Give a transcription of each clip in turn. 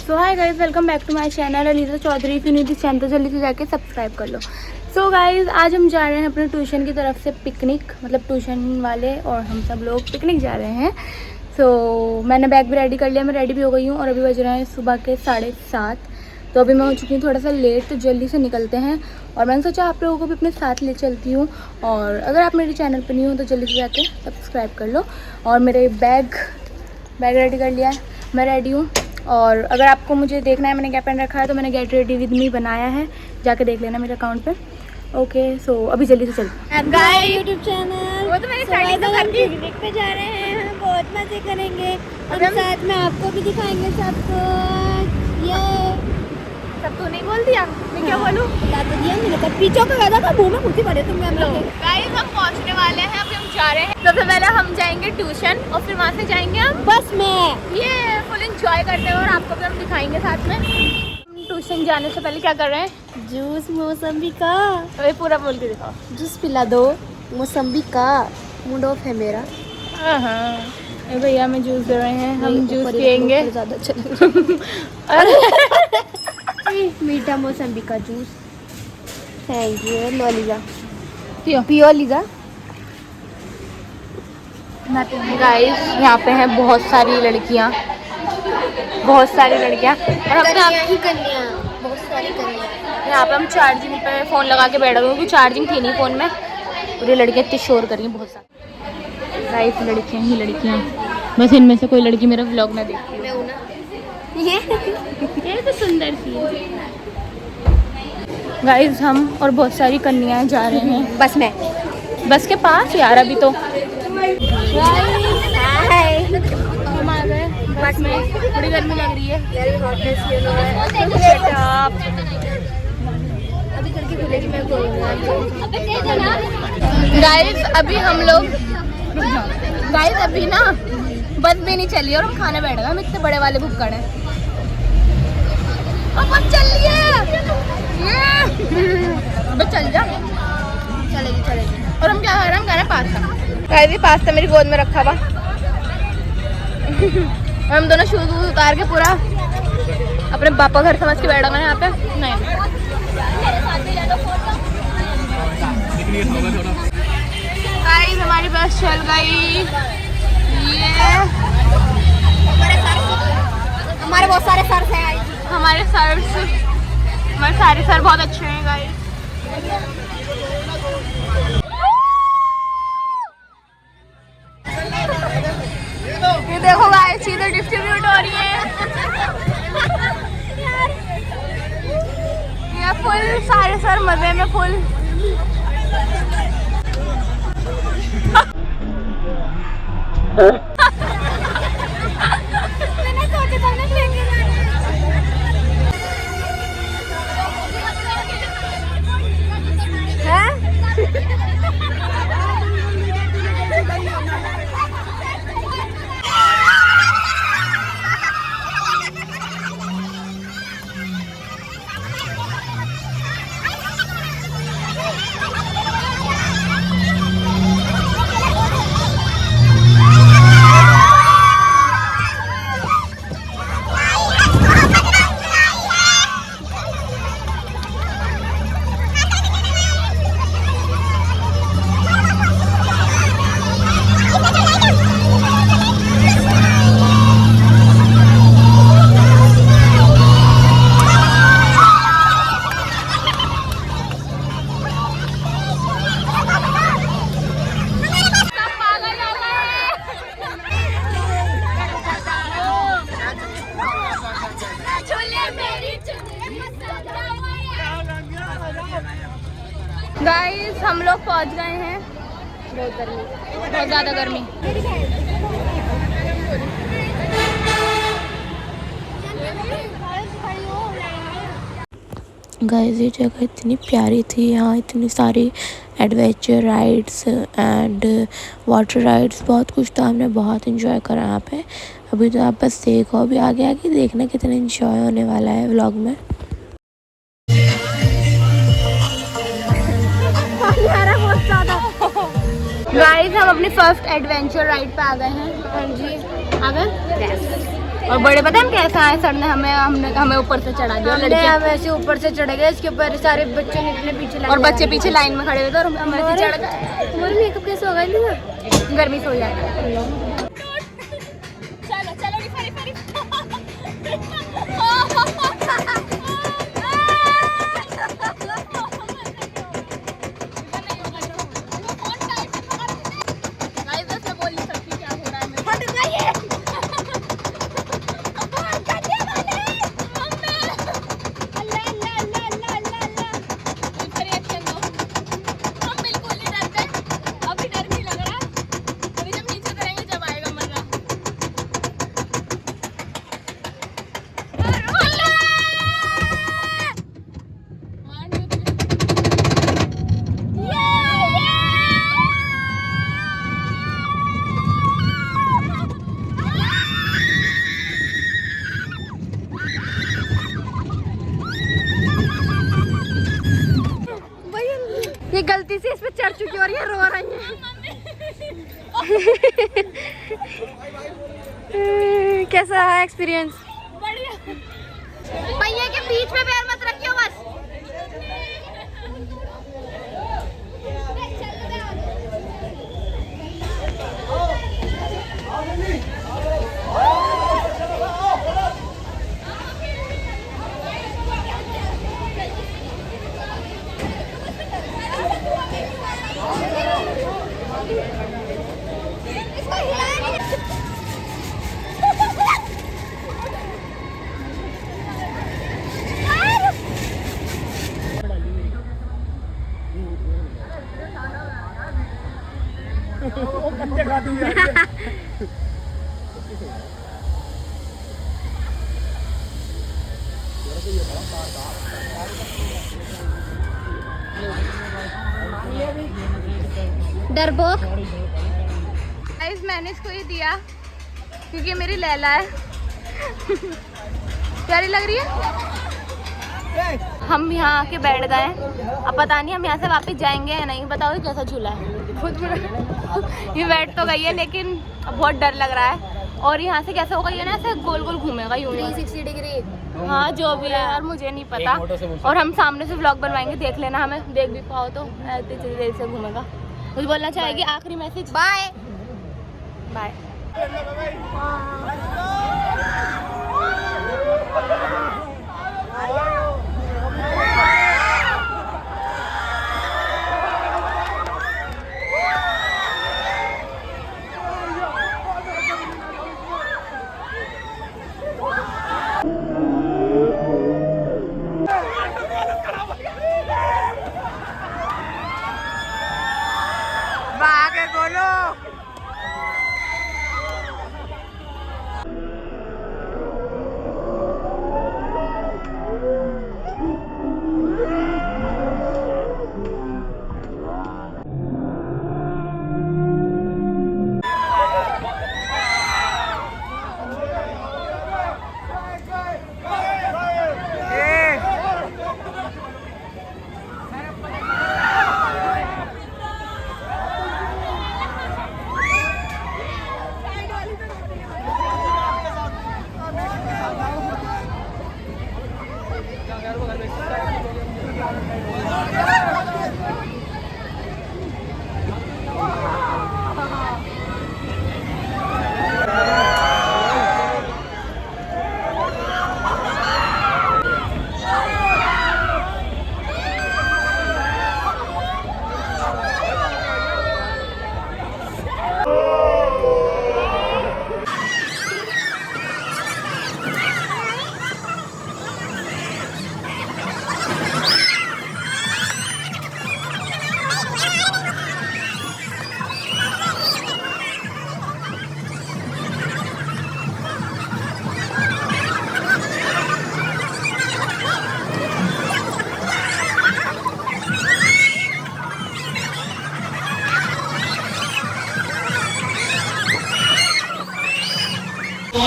So hi guys, welcome back to my channel Anita Chaudhary. If you new this channel तो जल्दी से जाके subscribe कर लो। सो गाइस, आज हम जा रहे हैं अपने ट्यूशन की तरफ से पिकनिक, मतलब ट्यूशन वाले और हम सब लोग पिकनिक जा रहे हैं। मैंने बैग भी रेडी कर लिया, मैं रेडी भी हो गई हूँ और अभी बज रहे हैं सुबह के 7:30। तो अभी मैं हो चुकी हूँ थोड़ा सा लेट, तो जल्दी से निकलते हैं। और मैंने सोचा आप लोगों को भी अपने साथ ले चलती हूँ। और अगर आप मेरे चैनल पर नहीं हो तो जल्दी से जाके सब्सक्राइब कर लो। और मेरे बैग रेडी कर लिया है, मैं रेडी हूँ। और अगर आपको मुझे देखना है मैंने क्या पहन रखा है तो मैंने गेट रेडी विद मी बनाया है, जाके देख लेना मेरे अकाउंट पे। ओके, सो अभी जल्दी से चलते हैं। गाइस यूट्यूब चैनल वो तो मैंने स्टार्टिंग हम पिकनिक पे जा रहे हैं, हम बहुत मजे करेंगे और साथ में आपको भी दिखाएंगे सब कुछ। ये सब तो नहीं बोल दिया, मैं क्या बोलूँ? बता तो दिया मैंने, तो पीछे का गधा का मुंह में घुसी पड़े तुम। गाइस हम पहुँचने वाले हैं, अभी हम जा रहे हैं। सबसे पहले हम जाएंगे ट्यूशन और फिर वहाँ से जाएंगे हम बस में ये फुल एंजॉय करते हैं और आपको भी हम दिखाएंगे साथ में। ट्यूशन जाने से पहले क्या कर रहे हैं? जूस मौसम्बी का। अभी पूरा बोल के दिखाओ। जूस पिला दो मौसम्बी का, मूड ऑफ है मेरा। हाँ भैया हमें जूस दे रहे हैं, हम जूस पियेंगे। ज़्यादा मीठा मौसम्बी का juice. Thank you. Low Lisa, पियो लीजा। गाइस यहाँ पे हैं बहुत सारी लड़कियाँ और अपने ही कन्या, बहुत सारी कन्या। यहाँ पे हम चार्जिंग पे फ़ोन लगा के बैठ गए क्योंकि चार्जिंग थी नहीं फ़ोन में। पूरी लड़कियाँ इतनी शोर कर रही हैं बहुत सारी। गाइस लड़कियाँ ही लड़कियाँ, बस इनमें से कोई लड़की मेरा व्लॉग ना देखती। मैं हूँ ना। ये तो सुंदर सी है। गाइस हम और बहुत सारी कन्याएं जा रहे हैं बस में, बस के पास यार। अभी तो हाय हम आ गए बस में, बड़ी गर्मी लग रही है। अभी करके खुलेगी, मैं गाइस अभी हम लोग गाइस अभी ना बस भी नहीं चली और हम खाने बैठ गए। हम इतने बड़े वाले भुक्कड़ हैं। अब बस चल रही है, बस चल जा। चलेगी। और हम क्या खा रहे हैं? हम खा रहे हैं पास्ता। गाइस ये पास्ता मेरी गोद में रखा हुआ। हम दोनों शूज वूज उतार के पूरा अपने पापा घर समझ के बैठा मैंने यहाँ पे। नहीं गाइस हमारी बस चल गई। ये हमारे बहुत सारे सर हैं। हमारे सारे सर बहुत अच्छे हैं गाइस। ये देखो गाइस चीजें डिस्ट्रीब्यूट हो रही है। ये फुल सारे सर मजे में फुल। मैंने सोचा था ना लेके गाइस हम लोग पहुंच गए हैं। बहुत ज़्यादा गर्मी। गाइस ये जगह इतनी प्यारी थी, यहाँ इतनी सारी adventure rides and water rides बहुत कुछ था। हमने बहुत इंजॉय करा यहाँ पे। अभी तो आप बस देखो, अभी आगे आगे देखना कितना इंजॉय होने वाला है व्लॉग में। गाइस हम अपनी फर्स्ट एडवेंचर राइड पे आ गए हैं। हाँ जी, आ गए। और बड़े पता है हम कैसे आए, सर ने हमें ऊपर से चढ़ा दिया। लड़के हम ऐसे ऊपर से चढ़े गए, इसके ऊपर सारे बच्चे निकले पीछे और बच्चे पीछे लाइन में खड़े हुए थे और हम ऐसे चढ़ गए। तुम्हारा मेकअप कैसे होगा इधर? गर्मी से हो जाएगा। ये गलती से इस पे चढ़ चुकी और ये रो रही है। कैसा है एक्सपीरियंस? बढ़िया। पहिए के बीच में पैर मत रखियो बस। डरपोक। गाइस मैंने इसको ये दिया क्योंकि ये मेरी लैला है। प्यारी लग रही है। हम यहाँ आके बैठ गए। अब पता नहीं हम यहाँ से वापस जाएंगे या नहीं। बताओ कैसा झूला है। खुद ये बैठ तो गई है लेकिन अब बहुत डर लग रहा है। और यहाँ से कैसे होगा ये ना, ऐसे गोल गोल घूमेगा यूं 360 डिग्री। हाँ जो भी है यार मुझे नहीं पता। और हम सामने से व्लॉग बनवाएंगे, देख लेना, हमें देख भी पाओ तो इतनी देर से घूमेगा। कुछ बोलना चाहेगी? आखिरी मैसेज। Bye bye.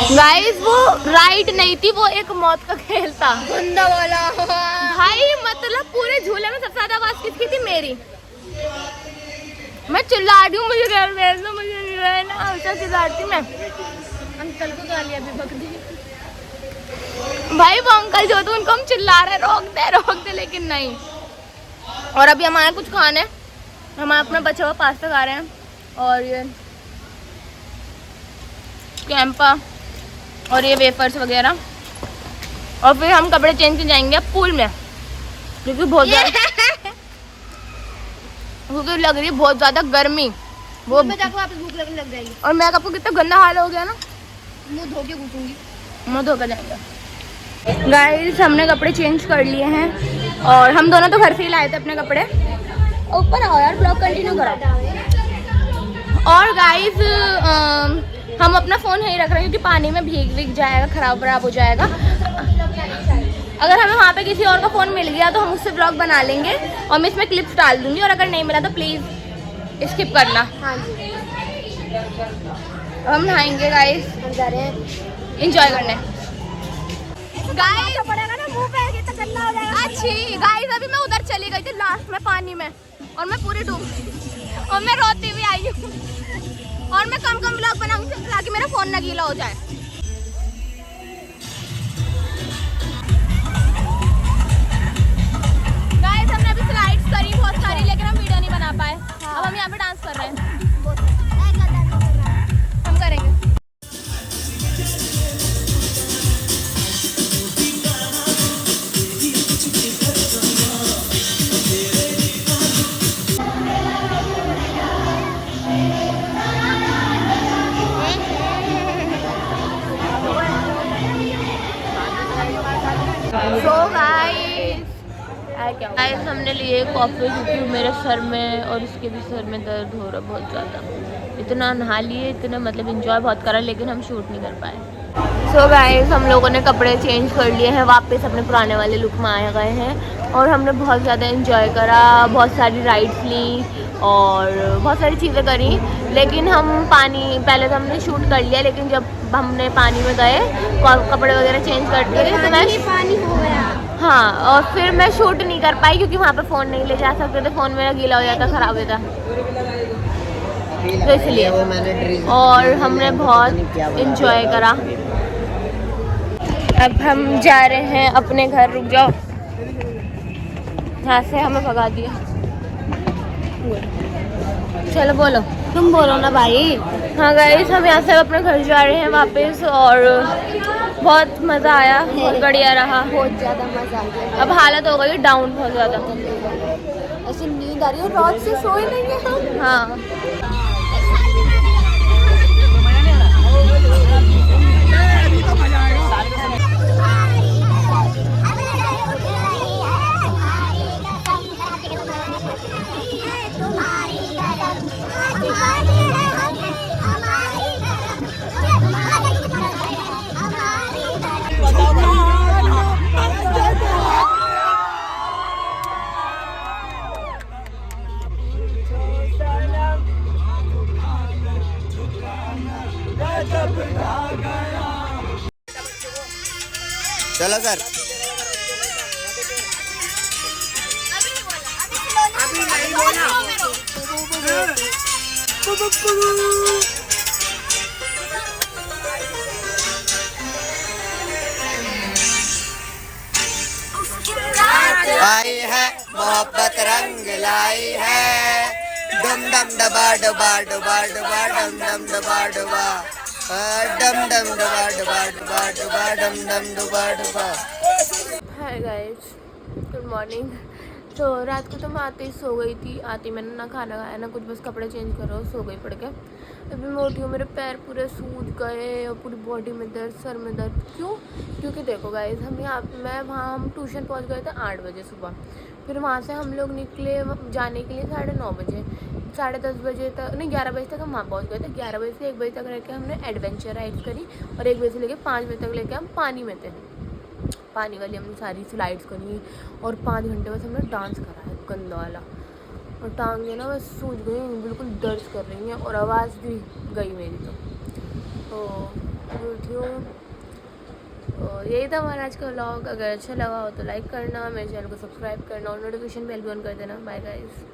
गाइस वो राइड नहीं थी, वो एक मौत का खेल था। गंदा वाला भाई मतलब पूरे झूले में सबसे ज्यादा आवाज किसकी थी? मेरी। मैं चिल्ला रही हूँ, मुझे घर भेज दो, मुझे नहीं रहना, चिल्ला रही थी मैं। अंकल को गालियां भी बक दी। भाई वो अंकल जो थे उनको हम चिल्ला रहे रोक दे लेकिन नहीं। और अभी हमारा कुछ खाना है, हम अपना बचा हुआ पास्ता खा रहे हैं और ये कैंपा और ये वेफर्स वगैरह। और फिर हम कपड़े चेंज कर जाएंगे पूल में क्योंकि बहुत क्योंकि लग रही है बहुत ज़्यादा गर्मी। वो मैं जाकर वापस भूख लगने लग जाएगी और मैं आपको कितना गंदा हाल हो गया ना, मुंह धो के घुसूंगी। मुँह धोकर जाएंगे। गाइस हमने कपड़े चेंज कर लिए हैं और हम दोनों तो घर से ही लाए थे अपने कपड़े। ऊपर आओ यार, ब्लॉग कंटिन्यू करो। और गाइस हम अपना फ़ोन यहीं रख रहे हैं क्योंकि पानी में भीग जाएगा, ख़राब हो जाएगा। अगर हमें वहाँ पे किसी और का फ़ोन मिल गया तो हम उससे ब्लॉग बना लेंगे और मैं इसमें क्लिप्स डाल दूँगी। और अगर नहीं मिला तो प्लीज़ स्किप करना। हाँ जी, हम नहाएंगे गाइस, हम जा रहे हैं इंजॉय करने। गाइस पड़ेगा ना मुंह पे, कितना गंदा हो जाएगा। अच्छी गाइस अभी मैं उधर चली गई थी लास्ट में पानी में और मैं पूरी डूब गई और मैं रोती हुई आई हूँ। और मैं कम ब्लॉग बनाऊंगी ताकि मेरा फ़ोन ना गीला हो जाए। गाइस हमने अभी स्लाइड्स करी बहुत सारी लेकिन हम वीडियो नहीं बना पाए। अब हम यहाँ पे डांस कर रहे हैं, हम करेंगे। So गाइस हमने लिए कॉफ़ी क्योंकि मेरे सर में और इसके भी सर में दर्द हो रहा है बहुत ज़्यादा। इतना नहा लिए, इतना मतलब इंजॉय बहुत करा लेकिन हम शूट नहीं कर पाए। So गाइस हम लोगों ने कपड़े चेंज कर लिए हैं, वापस अपने पुराने वाले लुक में आ गए हैं और हमने बहुत ज़्यादा इंजॉय करा, बहुत सारी राइड्स ली और बहुत सारी चीज़ें करी। लेकिन हम पहले तो हमने शूट कर लिया लेकिन जब हमने पानी में गए कपड़े वगैरह चेंज कर दिए तो मैं पानी हो गया। हाँ, और फिर मैं शूट नहीं कर पाई क्योंकि वहाँ पे फ़ोन नहीं ले जा सकते थे, फ़ोन मेरा गीला हो जाता, ख़राब होता तो इसलिए। और हमने बहुत इंजॉय करा। अब हम जा रहे हैं अपने घर। रुक जाओ, यहाँ से हमें भगा दिया। चलो बोलो, तुम बोलो ना भाई। हाँ गाइस हम यहाँ से अपने घर जा रहे हैं वापस और बहुत मज़ा आया, बहुत बढ़िया रहा, बहुत ज़्यादा मज़ा आ गया। अब हालत हो गई डाउन बहुत ज़्यादा। ऐसी नींद आ रही है, रात से सोए नहीं है हम। हाँ चलो सर। अभी नहीं बोला। आई है मोहब्बत रंग लाई है, डम डम डबा डबा डबा डबा डम डम डबा डबा डम डम डबा डबा डबा डबा डम डम डबा डबा। Hi guys, good morning. तो रात को तो मैं आते ही सो गई थी। आते मैंने ना खाना खाया ना कुछ, बस कपड़े चेंज करो, सो गई पड़ के। अभी मैं उठी हूँ, मेरे पैर पूरे सूज गए और पूरी बॉडी में दर्द, सर में दर्द। क्यों? क्योंकि देखो गाइस हम ट्यूशन पहुँच गए थे 8 बजे सुबह। फिर वहाँ से हम लोग निकले जाने के लिए 9:30 बजे, 10:30 बजे तक नहीं 11 बजे तक हम वहाँ पहुँच गए थे। 11 बजे से 1 बजे तक रह के हमने एडवेंचर राइड्स करी और 1 बजे से लेकर 5 बजे तक लेके हम पानी में थे। पानी वाली हमने सारी स्लाइड्स करी और 5 घंटे बस हमने डांस करा है गंदा वाला। और टांगें ना बस सूज गई, बिल्कुल दर्द कर रही हैं और आवाज़ भी गई मेरी। तो उठी हूँ। तो यही था हमारा आज का व्लॉग। अगर अच्छा लगा हो तो लाइक करना, मेरे चैनल को सब्सक्राइब करना और नोटिफिकेशन बेल भी ऑन कर देना। Bye guys.